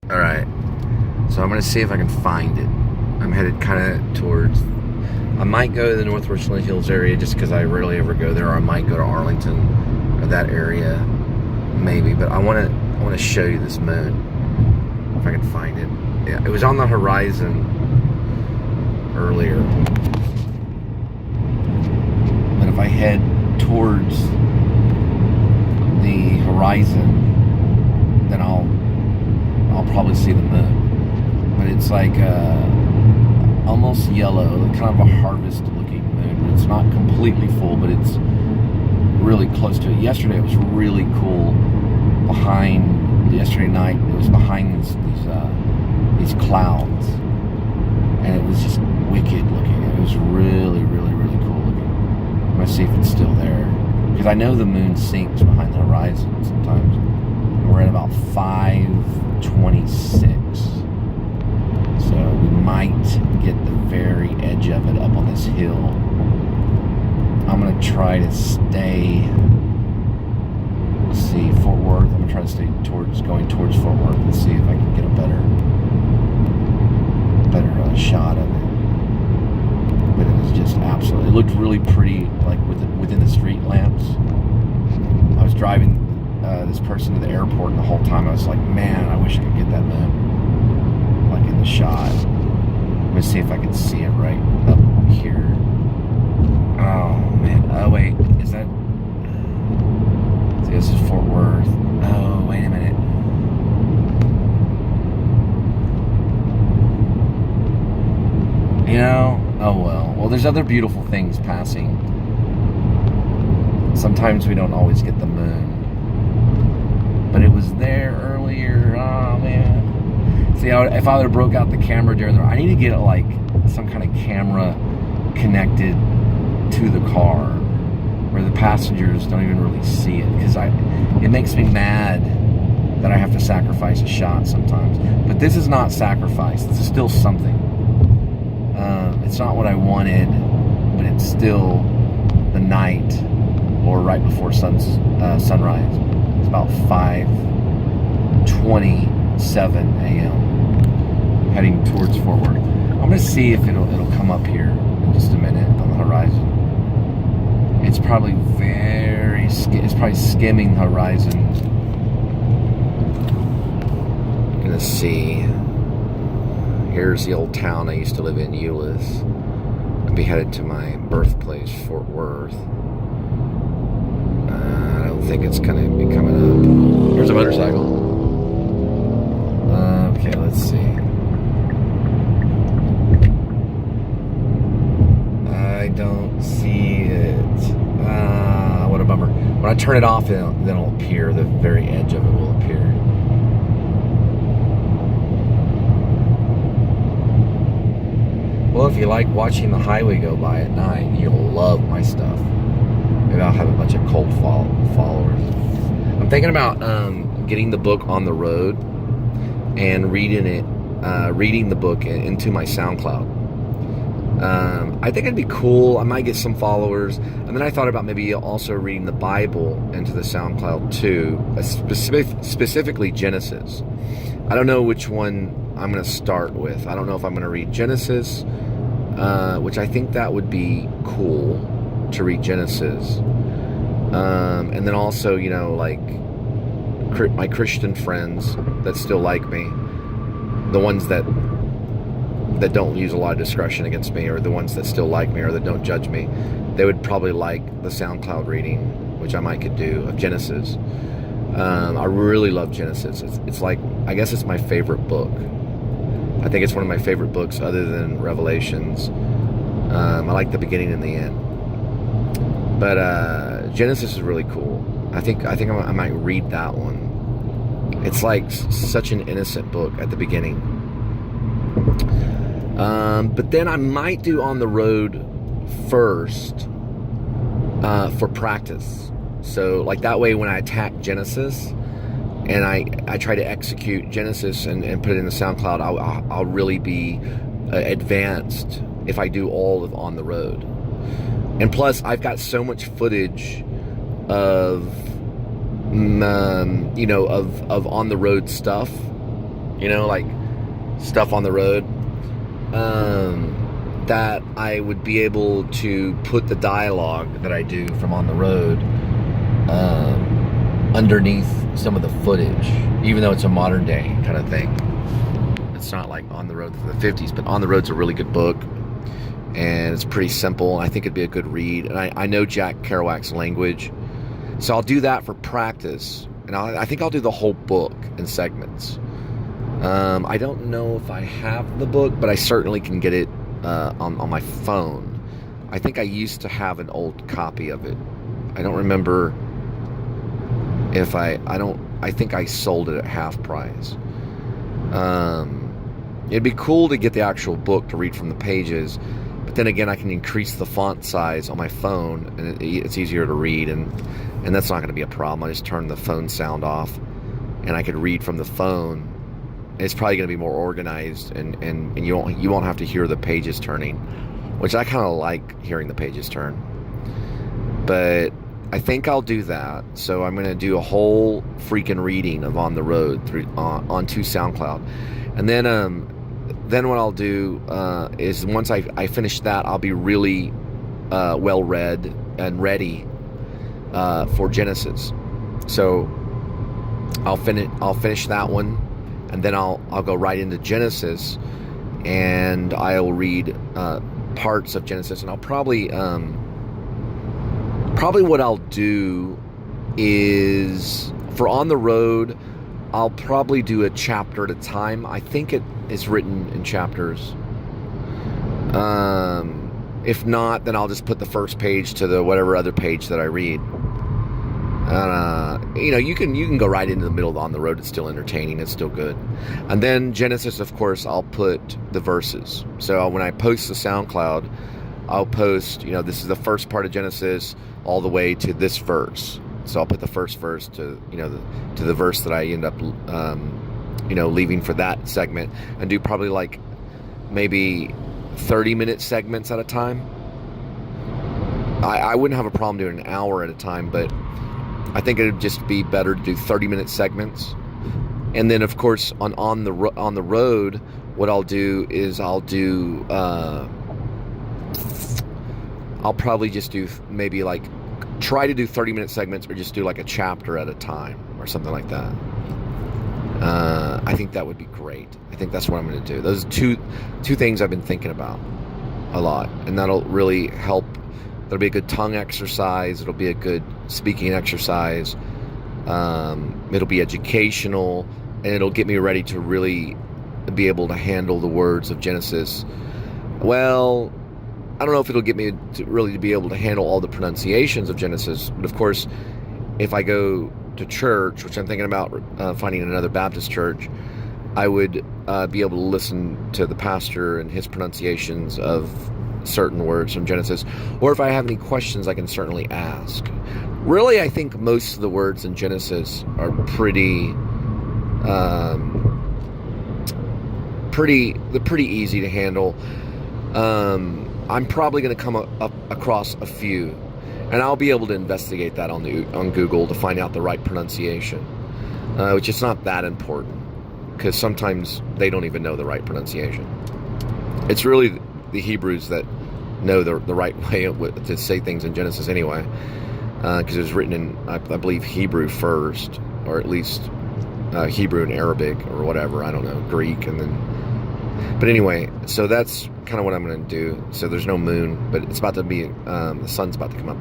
All right, so I'm gonna see if I can find it. I'm headed kind of towards. I might go to the North Richland Hills area just because I rarely ever go there, or I might go to Arlington or that area, maybe. But I want to show you this moon if I can find it. Yeah, it was on the horizon earlier, but if I head towards the horizon, then I'll probably see the moon. But it's like almost yellow, kind of a harvest looking moon. It's not completely full, but it's really close to it. Yesterday it was really cool. Yesterday night it was behind these clouds, and it was just wicked looking. It was really, really, really cool looking. I'm gonna see if it's still there, because I know the moon sinks behind the horizon sometimes. We're at about 5:26, so we might get the very edge of it up on this hill. I'm gonna try to stay. Let's see, Fort Worth. I'm gonna try to stay going towards Fort Worth and see if I can get a better shot of it. But it was just absolutely. It looked really pretty, like within the street lamps. I was driving this person to the airport, and the whole time I was like, man, I wish I could get that moon, like in the shot. Let me see if I can see it right up here. Oh man. Oh wait, is that? See, this is Fort Worth. Oh, wait a minute. You know, oh well. Well, there's other beautiful things passing. Sometimes we don't always get the moon. But it was there earlier. Oh, man. See, if I would have broke out the camera during I need to get like some kind of camera connected to the car where the passengers don't even really see it, because it makes me mad that I have to sacrifice a shot sometimes. But this is not sacrifice. This is still something. It's not what I wanted, but it's still the night, or right before sunrise. It's about 5:27 a.m. heading towards Fort Worth. I'm gonna see if it'll come up here in just a minute on the horizon. It's probably it's probably skimming the horizon. I'm gonna see. Here's the old town I used to live in, Euless. I'll be headed to my birthplace, Fort Worth. I don't think it's gonna be coming up. Here's a motorcycle. Okay, let's see. I don't see it. What a bummer. When I turn it off, then it'll appear. The very edge of it will appear. Well, if you like watching the highway go by at night, you'll love my stuff. Maybe I'll have a bunch of cult followers. I'm thinking about getting the book on the road and reading the book into my Soundcloud. I think it'd be cool. I might get some followers. And then I thought about maybe also reading the Bible into the SoundCloud too, specifically Genesis. I don't know which one I'm going to start with. I don't know if I'm going to read Genesis, which I think that would be cool to read Genesis. And then also, you know, like my Christian friends that still like me, the ones that don't use a lot of discretion against me, or the ones that still like me or that don't judge me, they would probably like the SoundCloud reading, which I might could do, of Genesis. I really love Genesis. It's like, I guess it's my favorite book. I think it's one of my favorite books other than Revelations. I like the beginning and the end. But Genesis is really cool. I think I might read that one. It's like such an innocent book at the beginning. But then I might do on the road first for practice. So like that way when I attack Genesis and I try to execute Genesis and put it in the SoundCloud, I'll really be advanced if I do all of on the road. And plus I've got so much footage of of on the road stuff you know, like stuff on the road, that I would be able to put the dialogue that I do from on the road underneath some of the footage, even though it's a modern day kind of thing. It's not like On the Road for the 50s, but On the Road's a really good book, and it's pretty simple. I think it'd be a good read, and I know Jack Kerouac's language, so I'll do that for practice, and I think I'll do the whole book in segments. I don't know if I have the book, but I certainly can get it on my phone. I think I used to have an old copy of it. I don't remember if I think I sold it at half price. It'd be cool to get the actual book to read from the pages, but then again, I can increase the font size on my phone, and it's easier to read, and that's not going to be a problem. I just turn the phone sound off, and I could read from the phone. It's probably going to be more organized, and you won't have to hear the pages turning, which I kind of like hearing the pages turn. But I think I'll do that. So I'm going to do a whole freaking reading of On the Road onto SoundCloud, and then what I'll do is once I finish that, I'll be really well read and ready for Genesis. So I'll finish that one, and then I'll go right into Genesis, and I'll read parts of Genesis, and I'll probably what I'll do is, for On the Road, I'll probably do a chapter at a time. I think it is written in chapters. If not, then I'll just put the first page to the whatever other page that I read. You can go right into the middle of On the Road. It's still entertaining. It's still good. And then Genesis, of course, I'll put the verses. So when I post the SoundCloud, I'll post, this is the first part of Genesis all the way to this verse. So I'll put the first verse to the verse that I end up, leaving for that segment, and do probably like maybe 30-minute segments at a time. I wouldn't have a problem doing an hour at a time, but I think it'd just be better to do 30-minute segments. And then, of course, on the road, what I'll do is I'll probably just do maybe like try to do 30-minute segments, or just do like a chapter at a time or something like that. I think that would be great. I think that's what I'm going to do. Those are two things I've been thinking about a lot, and that'll really help. It'll be a good tongue exercise. It'll be a good speaking exercise. It'll be educational, and it'll get me ready to really be able to handle the words of Genesis. Well, I don't know if it'll get me to be able to handle all the pronunciations of Genesis, but of course, if I go to church, which I'm thinking about finding another Baptist church, I would be able to listen to the pastor and his pronunciations of certain words from Genesis, or if I have any questions, I can certainly ask. Really, I think most of the words in Genesis are pretty easy to handle. I'm probably going to come up across a few, and I'll be able to investigate that on Google to find out the right pronunciation, which is not that important, because sometimes they don't even know the right pronunciation. It's really the Hebrews that know the right way to say things in Genesis anyway, because it was written in, I believe, Hebrew first, or at least Hebrew and Arabic, or whatever, I don't know, Greek, and then... But anyway, so that's kind of what I'm going to do. So there's no moon, but it's about to be, the sun's about to come up.